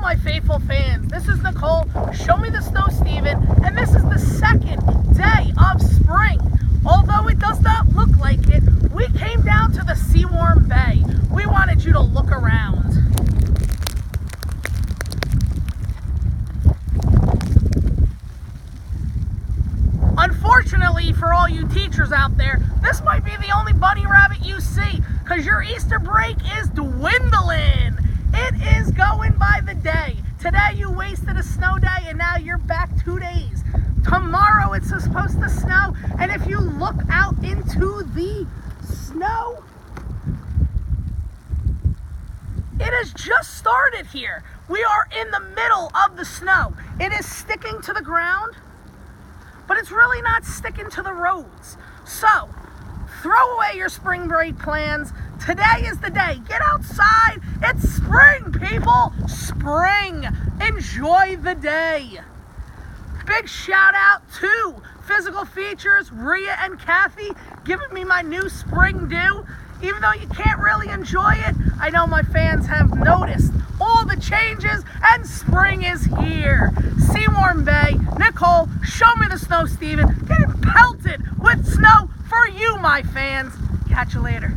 my faithful fans, this is Nicole, Show Me the Snow Steven, and this is the second day of spring. Although it does not look like it, we came down to the Sewaren Bay. We wanted you to look around. Unfortunately for all you teachers out there, this might be the only bunny rabbit you see, because your Easter break is dwindling. It is going by the day. Today you wasted a snow day and now you're back 2 days. Tomorrow it's supposed to snow, and if you look out into the snow, it has just started here. We are in the middle of the snow. It is sticking to the ground, but it's really not sticking to the roads. So, throw away your spring break plans. Today is the day. Get outside. It's spring, people. Spring. Enjoy the day. Big shout out to Physical Features, Rhea and Kathy, giving me my new spring dew. Even though you can't really enjoy it, I know my fans have noticed all the changes, and spring is here. Sewaren Bay, Nicole, Show Me the Snow Steven, getting pelted with snow for you, my fans. Catch you later.